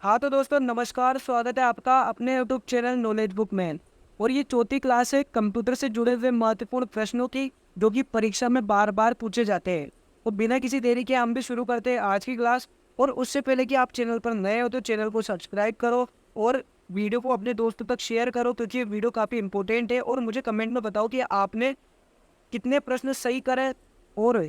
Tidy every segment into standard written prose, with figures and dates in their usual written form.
हाँ तो दोस्तों नमस्कार, स्वागत है आपका अपने यूट्यूब चैनल नॉलेज बुक में। और ये चौथी क्लास है कंप्यूटर से जुड़े हुए महत्वपूर्ण प्रश्नों की, जो कि परीक्षा में बार बार पूछे जाते हैं। और बिना किसी देरी के हम भी शुरू करते हैं आज की क्लास। और उससे पहले कि आप चैनल पर नए हो तो चैनल को सब्सक्राइब करो और वीडियो को अपने दोस्तों तक शेयर करो, क्योंकि ये वीडियो काफ़ी इंपॉर्टेंट है। और मुझे कमेंट में बताओ कि आपने कितने प्रश्न सही करे और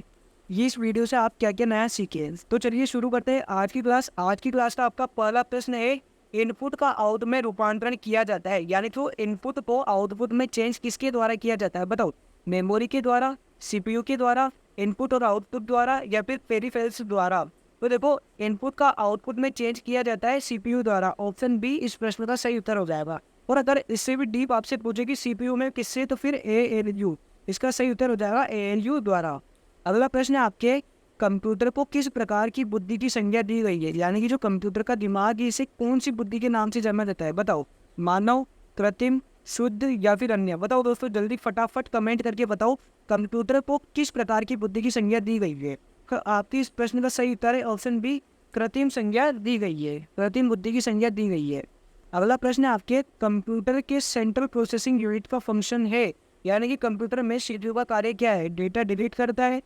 ये इस वीडियो से आप क्या क्या नया सीखे। तो चलिए शुरू करते हैं आज की क्लास। आज की क्लास का आपका पहला प्रश्न है, इनपुट का आउट में रूपांतरण किया जाता है, यानी तो इनपुट को आउटपुट में चेंज किसके द्वारा किया जाता है बताओ। मेमोरी के द्वारा, सीपीयू के द्वारा, इनपुट और आउटपुट द्वारा, या फिर पेरिफेरल्स द्वारा। तो देखो, इनपुट का आउटपुट में चेंज किया जाता है सीपीयू द्वारा। ऑप्शन बी इस प्रश्न का सही उत्तर हो जाएगा। और अगर इससे भी डीप आपसे पूछे कि सीपीयू में किससे, तो फिर एएलयू इसका सही उत्तर हो जाएगा, एएलयू द्वारा। अगला प्रश्न है आपके, कंप्यूटर को किस प्रकार की बुद्धि की संज्ञा दी गई है, यानी कि जो कंप्यूटर का दिमाग है इसे कौन सी बुद्धि के नाम से जाना जाता है बताओ। मानव, कृत्रिम, शुद्ध या फिर अन्य। बताओ दोस्तों, जल्दी फटाफट कमेंट करके बताओ कंप्यूटर को किस प्रकार की बुद्धि की संज्ञा दी गई है। आपकी इस प्रश्न का सही उत्तर है ऑप्शन बी, कृत्रिम संज्ञा दी गई है, कृत्रिम बुद्धि की संज्ञा दी गई है। अगला प्रश्न है आपके, कंप्यूटर के सेंट्रल प्रोसेसिंग यूनिट का फंक्शन है, यानी कि कंप्यूटर में सीपीयू का कार्य क्या है। डेटा डिलीट करता है,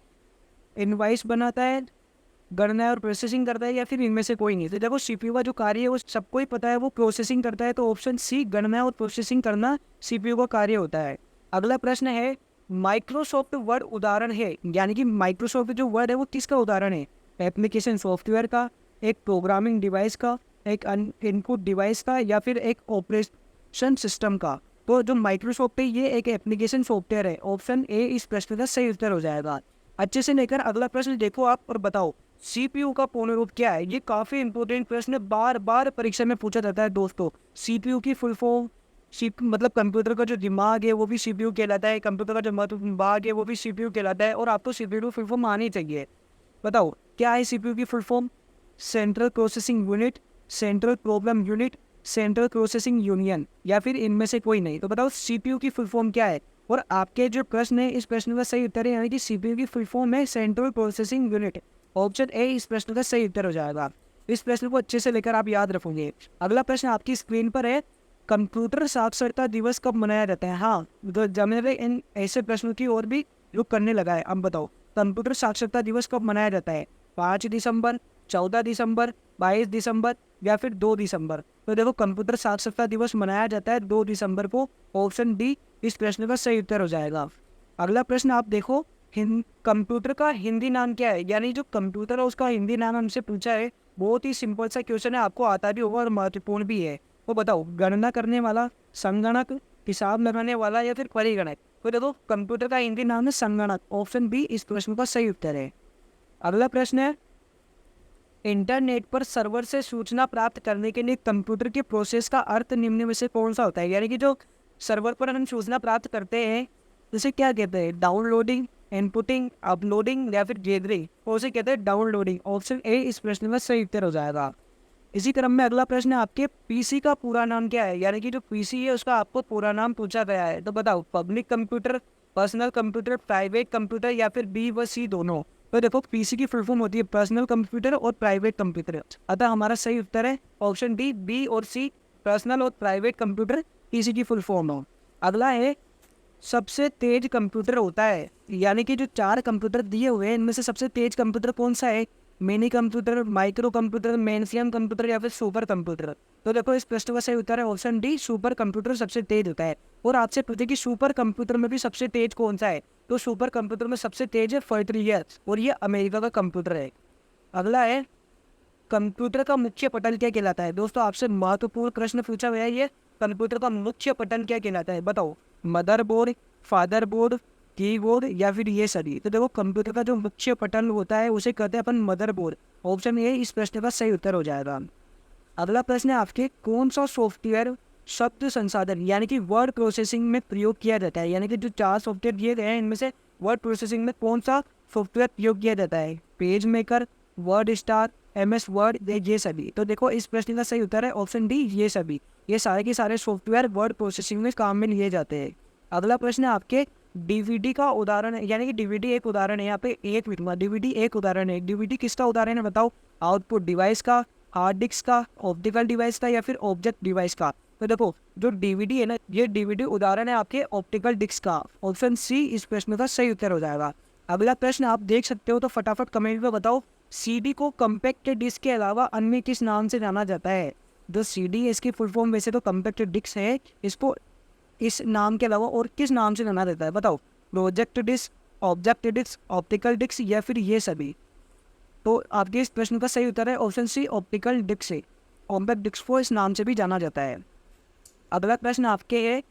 इनवाइस बनाता है, गणना और प्रोसेसिंग करता है, या फिर इनमें से कोई नहीं। तो देखो, सीपीयू का जो कार्य है वो सबको ही पता है, वो प्रोसेसिंग करता है। तो ऑप्शन सी, गणना और प्रोसेसिंग करना सीपीयू का कार्य होता है। अगला प्रश्न है, माइक्रोसॉफ्ट वर्ड उदाहरण है, यानी कि माइक्रोसॉफ्ट जो वर्ड है वो किसका उदाहरण है। एप्लीकेशन सॉफ्टवेयर का, एक प्रोग्रामिंग डिवाइस का, एक इनपुट डिवाइस का, या फिर एक ऑपरेशन सिस्टम का। तो जो माइक्रोसॉफ्ट है ये एक एप्लीकेशन सॉफ्टवेयर है। ऑप्शन ए इस प्रश्न का सही उत्तर हो जाएगा। अच्छे से लेकर अगला प्रश्न देखो आप और बताओ, सीपीयू का पूर्ण रूप क्या है। ये काफी इंपॉर्टेंट प्रश्न, बार बार परीक्षा में पूछा जाता है दोस्तों। सीपीयू की फुल फॉर्म, मतलब कंप्यूटर का जो दिमाग है वो भी सीपीयू कहलाता है, कंप्यूटर का जो महत्वपूर्ण भाग है वो भी सीपीयू कहलाता है। और आपको सीपीयू की फुल फॉर्म आनी चाहिए। बताओ क्या है सीपीयू की full form. Central processing unit, central problem unit, central processing union, या फिर इनमें से कोई नहीं। तो बताओ सीपीयू की फुल फॉर्म क्या है। और आपके जो प्रश्न है इस प्रश्न का सही उत्तर है, यानी कि सीपीयू की फुल फॉर्म है central processing unit. Option A इस प्रश्न का सही उत्तर हो जाएगा। इस प्रश्न को अच्छे से लेकर आप याद रखोगे। अगला प्रश्न आपकी स्क्रीन पर है, कंप्यूटर साक्षरता दिवस कब मनाया जाता है। हाँ, तो जब इन ऐसे प्रश्नों की और भी रुख करने लगा है। अब बताओ, कंप्यूटर साक्षरता दिवस कब मनाया जाता है। 5 दिसंबर, 14 दिसंबर, 22 दिसंबर, या फिर 2 दिसंबर। तो देखो, कंप्यूटर साक्षरता दिवस मनाया जाता है 2 दिसंबर को। ऑप्शन डी इस प्रश्न का सही उत्तर हो जाएगा। अगला प्रश्न आप देखो, कंप्यूटर का हिंदी नाम क्या है, यानी जो कंप्यूटर है उसका हिंदी नाम हमसे पूछा है। बहुत ही सिंपल सा क्वेश्चन है, आपको आता भी होगा और महत्वपूर्ण भी है। वो बताओ, गणना करने वाला, संगणक, हिसाब लगाने वाला, या फिर परिगणक। तो देखो, कंप्यूटर का हिंदी नाम है संगणक। ऑप्शन बी इस प्रश्न का सही उत्तर है। अगला प्रश्न है, इंटरनेट पर सर्वर से सूचना प्राप्त करने के लिए कंप्यूटर के प्रोसेस का अर्थ निम्न में से कौन सा होता है। यानी कि जो सर्वर पर हम सूचना प्राप्त करते हैं उसे क्या कहते हैं। डाउनलोडिंग, इनपुटिंग, अपलोडिंग, या फिर गैदरिंग। उसे कहते हैं डाउनलोडिंग। ऑप्शन ए इस प्रश्न का सही उत्तर हो जाएगा। इसी क्रम में अगला प्रश्न है आपके, पीसी का पूरा नाम क्या है। यानी कि जो पीसी है उसका आपको पूरा नाम पूछा गया है। तो बताओ, public computer, personal computer, private computer, या फिर बी व सी दोनों। तो देखो, पीसी की फुल फॉर्म होती है पर्सनल कंप्यूटर और प्राइवेट कंप्यूटर। अतः हमारा सही उत्तर है ऑप्शन डी, बी और सी, पर्सनल और प्राइवेट कंप्यूटर पीसी की फुल फॉर्म हो। अगला है, सबसे तेज कंप्यूटर होता है, यानी कि जो 4 कंप्यूटर दिए हुए हैं इनमें से सबसे तेज कंप्यूटर कौन सा है। Mini computer, micro computer, mainframe computer, या फिर सुपर कंप्यूटर। तो देखो, इस प्रश्न का सही उत्तर है ऑप्शन डी, सुपर कंप्यूटर सबसे तेज होता है। और आपसे पूछे कि सुपर कंप्यूटर में भी सबसे तेज कौन सा है, तो सुपर कंप्यूटर में सबसे तेज है फर्ट्रियर, और ये अमेरिका का कंप्यूटर है। अगला है, कंप्यूटर का मुख्य पटल क्या कहलाता है। दोस्तों, आपसे महत्वपूर्ण प्रश्न पूछा गया है ये, कंप्यूटर का मुख्य पटल क्या कहलाता है बताओ। मदरबोर्ड, फादरबोर्ड, कीबोर्ड, या फिर ये सभी। तो देखो, कंप्यूटर का जो मुख्य पटल होता है उसे कहते हैं अपन मदरबोर्ड। ऑप्शन ए इस प्रश्न का सही उत्तर हो जाएगा। अगला प्रश्न है आपके, कौन सा सॉफ्टवेयर शब्द संसाधन, यानी कि वर्ड प्रोसेसिंग में प्रयोग किया जाता है। यानी कि जो 4 सॉफ्टवेयर दिए गए हैं इनमें से वर्ड प्रोसेसिंग में कौन सा सॉफ्टवेयर प्रयोग किया जाता है। Page maker, word star, MS word, ये सभी। तो देखो, इस प्रश्न का सही उत्तर है ऑप्शन डी, ये सभी। ये सारे के सारे सॉफ्टवेयर वर्ड प्रोसेसिंग में काम में लिए जाते हैं। अगला प्रश्न है आपके, डीवीडी का उदाहरण है, यानी कि डीवीडी एक उदाहरण है। यहाँ पे एक मिनट, डीवीडी एक उदाहरण है। डीवीडी किसका उदाहरण है बताओ। आउटपुट डिवाइस का, हार्ड डिस्क का, ऑप्टिकल डिवाइस का, या फिर ऑब्जेक्ट डिवाइस का? तो देखो जो डीवीडी है ना, ये डीवीडी उदाहरण है आपके ऑप्टिकल डिस्क का। ऑप्शन सी इस प्रश्न का सही उत्तर हो जाएगा। अगला प्रश्न आप देख सकते हो, तो फटाफट कमेंट में बताओ, सीडी को कम्पैक्ट डिस्क के अलावा अन्य किस नाम से जाना जाता है? जो सीडी है इसकी फुल फॉर्म वैसे तो कम्पैक्ट डिस्क है, इसको इस नाम के अलावा और किस नाम से जाना जाता है बताओ? Project disk, object disk, optical disk, या फिर ये सभी? तो आपके इस प्रश्न का सही उत्तर है ऑप्शन सी, ऑप्टिकल डिस्क से। कॉम्पैक्ट डिस्क को इस नाम से भी जाना जाता है। अगला प्रश्न आपके है,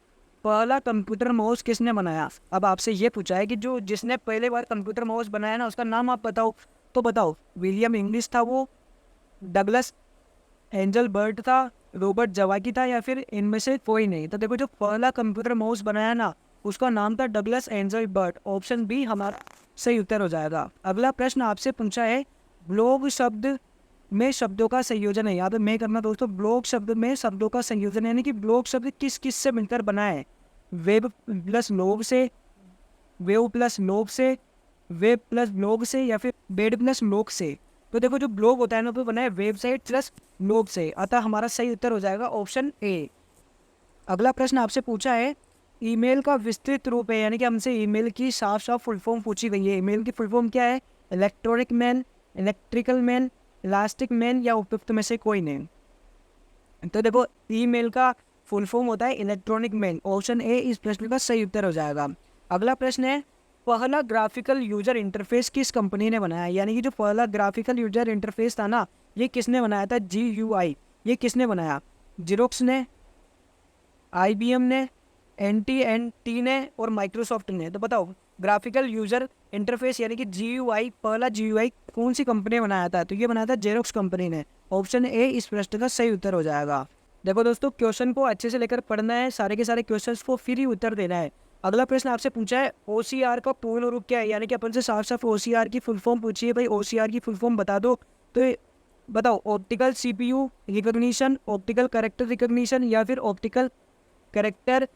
पहला कंप्यूटर माउस किसने बनाया? अब आपसे ये पूछा है कि जो जिसने पहले बार कंप्यूटर माउस बनाया ना, उसका नाम आप बताओ। तो बताओ, विलियम इंग्लिश था वो, डगलस एंजल बर्ट था, रॉबर्ट जवाकी था, या फिर इनमें से कोई नहीं? तो देखो जो पहला कंप्यूटर माउस बनाया ना, उसका नाम था Douglas Engelbart. Option B हमारा सही उत्तर हो जाएगा। अगला प्रश्न आपसे पूछा है, ब्लॉग शब्द में शब्दों का संयोजन है। यहाँ पे मैं करना दोस्तों, ब्लॉग शब्द में शब्दों का संयोजन है, यानी कि ब्लॉग शब्द किस किस से मिलकर बना है? वेब प्लस लोग से, वेव प्लस लोग से, वेब प्लस ब्लॉग से, या फिर बेड प्लस लोग से? तो देखो जो ब्लॉग होता है ना, वो बना है वेबसाइट प्लस लोग से, अतः हमारा सही उत्तर हो जाएगा ऑप्शन ए। अगला प्रश्न आपसे पूछा है, ईमेल का विस्तृत रूप है, यानी कि हमसे ईमेल की साफ साफ फुल फॉर्म पूछी गई है। ईमेल की फुल फॉर्म क्या है? Electronic mail, electrical mail, elastic mail, या उपयुक्त में से कोई नहीं? तो देखो ईमेल का फुल फॉर्म होता है इलेक्ट्रॉनिक मेल। ऑप्शन ए इस प्रश्न का सही उत्तर हो जाएगा। अगला प्रश्न है, पहला ग्राफिकल यूजर इंटरफेस किस कंपनी ने बनाया? यानी कि जो पहला ग्राफिकल यूजर इंटरफेस था ना, ये किसने बनाया था? GUI, ये किसने बनाया? जेरोक्स ने, IBM ने, NTT ने, और माइक्रोसॉफ्ट ने? तो बताओ ग्राफिकल यूजर इंटरफेस यानी कि GUI, पहला GUI कौन सी कंपनी ने बनाया था? तो ये बनाया था जेरोक्स कंपनी ने। ऑप्शन ए इस प्रश्न का सही उत्तर हो जाएगा। देखो दोस्तों, क्वेश्चन को अच्छे से लेकर पढ़ना है, सारे के सारे क्वेश्चंस को फिर ही उत्तर देना है। अगला प्रश्न आपसे पूछा है, OCR का पूर्ण रूप क्या है? यानी कि अपन से साफ साफ OCR की फुल फॉर्म पूछी है, भाई OCR की फुल फॉर्म बता दो। तो बताओ, optical CPU recognition, optical character recognition, या फिर ऑप्टिकल कैरेक्टर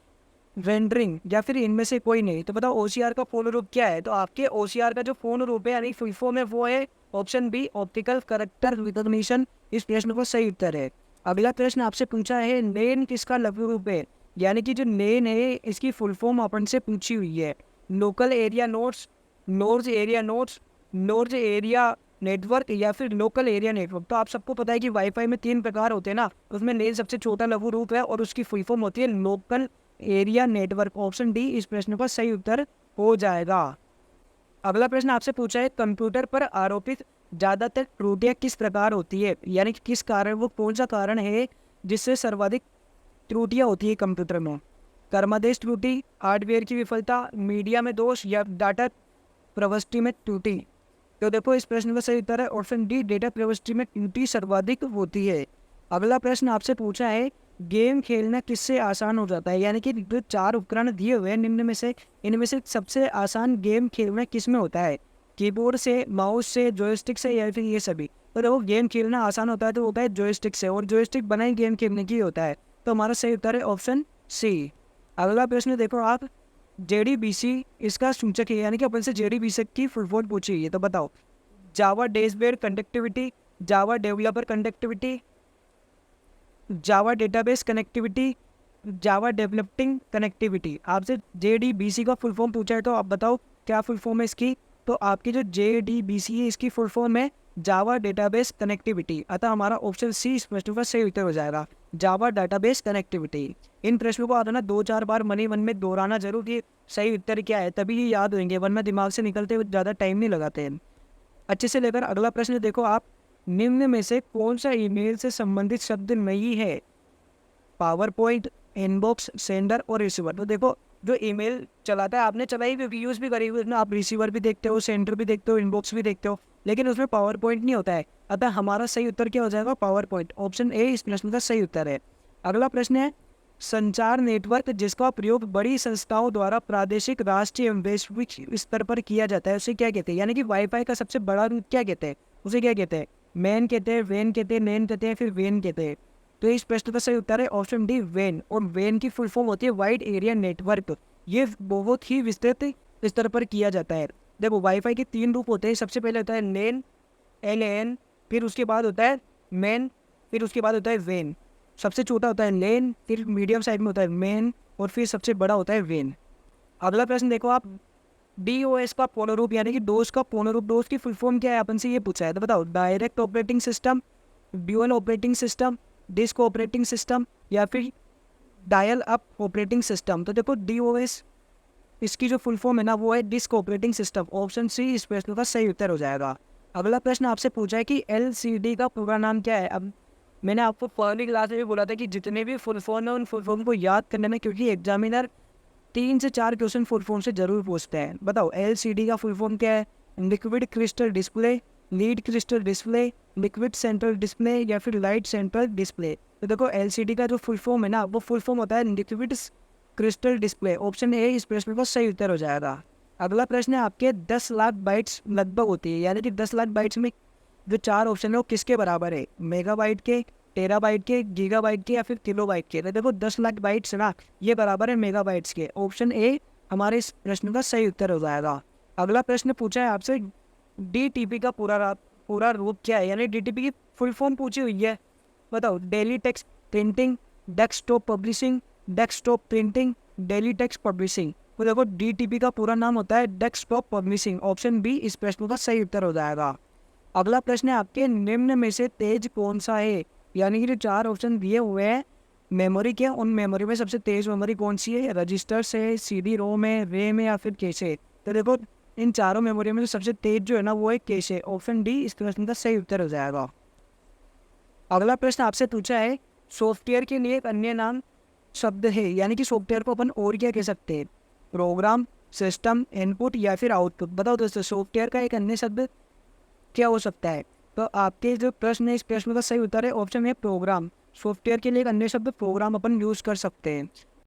रेंडरिंग, या फिर इनमें से कोई नहीं? तो बताओ OCR का पूर्ण रूप क्या है? तो आपके OCR का जो पूर्ण रूप है यानी फुल फॉर्म है, वो है option B, optical character recognition. इस प्रश्न का सही उत्तर है। अगला प्रश्न आपसे पूछा है, नेन किसका लघु रूप है? यानी कि जो नेन है इसकी फुल फॉर्म अपन से पूछी हुई है। Local area notes, nodes area notes, nodes area network, या फिर लोकल एरिया नेटवर्क? तो आप सबको पता है कि वाईफाई में 3 प्रकार होते हैं ना, उसमें नेन सबसे छोटा लघु रूप है और उसकी फुल फॉर्म होती है local area network. Option D इस प्रश्न का सही उत्तर हो जाएगा। अगला प्रश्न आपसे पूछा है, कंप्यूटर पर आरोपित ज्यादातर त्रुटियां किस प्रकार होती है? यानी कि किस कारण, वो कौन सा कारण है जिससे सर्वाधिक त्रुटियां होती है कंप्यूटर में? कर्मादेश त्रुटि, हार्डवेयर की विफलता, मीडिया में दोष, या डाटा प्रविष्टि में त्रुटि? तो देखो इस प्रश्न का सही उत्तर है ऑप्शन डी, डेटा प्रविष्टि में त्रुटि सर्वाधिक होती है। अगला प्रश्न आपसे पूछा है, गेम खेलना किससे आसान हो जाता है? यानी कि जो 4 उपकरण दिए हुए हैं निम्न में से, इनमें से सबसे आसान गेम खेलना किस में होता है? कीबोर्ड से, माउस से, जॉयस्टिक से, या फिर ये सभी? तो देखो गेम खेलना आसान होता है तो होता है जॉयस्टिक से, और जॉयस्टिक बना ही गेम खेलने की होता है। तो हमारा सही उत्तर है ऑप्शन सी। अगला प्रश्न देखो आप, JDBC इसका सूचक है, यानी कि अपन से JDBC की फुल फॉर्म पूछी है। तो बताओ, Java dashboard connectivity, Java developer connectivity, Java database connectivity, Java developing connectivity? आपसे JDBC का फुल फॉर्म पूछा है, तो आप बताओ क्या फुल फॉर्म है इसकी? तो आपकी जो JDBC है इसकी फुल फॉर्म है जावा डेटाबेस कनेक्टिविटी, अतः हमारा ऑप्शन सी इस प्रश्न का सही उत्तर हो जाएगा, जावा डेटाबेस कनेक्टिविटी। इन प्रश्नों को आना 2-4 बार मन में दोहराना जरूर कि सही उत्तर क्या है, तभी ये याद होंगे, वरना दिमाग से निकलते हुए ज़्यादा टाइम नहीं लगाते हैं। अच्छे से लेकर अगला प्रश्न देखो आप, निम्न में से कौन सा ईमेल से संबंधित शब्द नहीं है? पावर पॉइंट, इनबॉक्स, सेंडर और रिसीवर? तो देखो जो ईमेल चलाता है, आपने चलाई भी, यूज़ भी करी हुई, उसमें आप रिसीवर भी देखते हो, सेंडर भी देखते हो, इनबॉक्स भी देखते हो, लेकिन उसमें पावर पॉइंट नहीं होता है, अतः हमारा सही उत्तर क्या हो जाएगा? Power point. ऑप्शन ए इस प्रश्न का सही उत्तर है। अगला प्रश्न है, संचार नेटवर्क जिसका प्रयोग बड़ी संस्थाओं द्वारा प्रादेशिक, राष्ट्रीय एवं वैश्विक स्तर पर किया जाता है, उसे क्या कहते हैं? यानी कि वाईफाई का सबसे बड़ा रूप क्या कहते हैं? उसे क्या कहते हैं? मैन कहते हैं, वेन कहते हैं, नैन कहते हैं, फिर वेन कहते हैं? तो इस प्रश्न का सही उत्तर है ऑप्शन डी, वेन। और वेन की फुल फॉर्म होती है वाइड एरिया नेटवर्क। ये बहुत ही विस्तृत स्तर पर किया जाता है। देखो वाईफाई के 3 रूप होते हैं, सबसे पहले होता है नैन, LAN, फिर उसके बाद होता है मैन, फिर उसके बाद होता है वेन, सबसे छोटा होता है लेन, फिर मीडियम साइज में होता है मेन, और फिर सबसे बड़ा होता है वेन। अगला प्रश्न देखो आप, DOS का पूर्ण रूप यानी कि डोस का पूर्ण रूप, डोस की फुल फॉर्म क्या है अपन से ये पूछा है, तो बताओ direct operating system, dual operating system, disc operating system, या फिर डायल अप ऑपरेटिंग सिस्टम। तो देखो DOS इसकी जो फुल फॉर्म है ना वो है disk operating system. Option C इस प्रश्न का सही उत्तर हो जाएगा। अगला प्रश्न आपसे पूछा है कि LCD का पूरा नाम क्या है। अब मैंने आपको पहली क्लास में भी बोला था कि जितने भी फुल फॉर्म है उन फुल फॉर्म को याद करने में, क्योंकि एग्जामिनर 3 से 4 क्वेश्चन फुल फॉर्म से जरूर पूछते हैं। बताओ LCD का फुल फॉर्म क्या है। Liquid crystal display, lead crystal display, liquid central display, या फिर लाइट सेंट्रल डिस्प्ले। तो देखो LCD का जो फुल फॉर्म है ना वो फुल फॉर्म होता है liquid crystal display. Option A इस प्रश्न का सही उत्तर हो जाएगा। अगला प्रश्न है आपके 10 लाख बाइट्स लगभग होती है, यानी कि 10 लाख बाइट्स में जो 4 ऑप्शन है वो किसके बराबर है, मेगाबाइट के, टेराबाइट के, गीगाबाइट के, या फिर किलोबाइट के। तो देखो 10 लाख बाइट्स ना ये बराबर है मेगाबाइट्स के। ऑप्शन ए हमारे इस प्रश्न का सही उत्तर हो जाएगा। अगला प्रश्न पूछा है आपसे DTP का पूरा रूप क्या है, यानी DTP की फुल फॉर्म पूछी हुई है। बताओ daily text printing, desktop publishing, desktop printing, daily text publishing. तो देखो DTP का पूरा नाम होता है डेस्कटॉप पब्लिशिंग। ऑप्शन बी इस प्रश्न का सही उत्तर हो जाएगा। अगला प्रश्न है आपके निम्न में से तेज कौन सा है, यानी कि जो 4 ऑप्शन दिए हुए हैं मेमोरी के, उन मेमोरी में सबसे तेज मेमोरी कौन सी है, रजिस्टर से, CD-ROM है, रैम है, या फिर कैश है। तो देखो इन चारों मेमोरी में सबसे तेज जो है ना वो है कैश है। ऑप्शन डी इस प्रश्न का सही उत्तर हो जाएगा। अगला प्रश्न आपसे पूछा है सॉफ्टवेयर के लिए एक अन्य नाम शब्द है, यानी कि सॉफ्टवेयर को अपन और क्या कह सकते हैं, प्रोग्राम, सिस्टम, इनपुट, या फिर आउटपुट। बताओ दोस्तों सॉफ्टवेयर का एक अन्य शब्द क्या हो सकता है। तो आपके जो प्रश्न है इस प्रश्न का सही उत्तर है ऑप्शन है प्रोग्राम। सॉफ्टवेयर के लिए एक अन्य शब्द प्रोग्राम अपन यूज कर सकते हैं।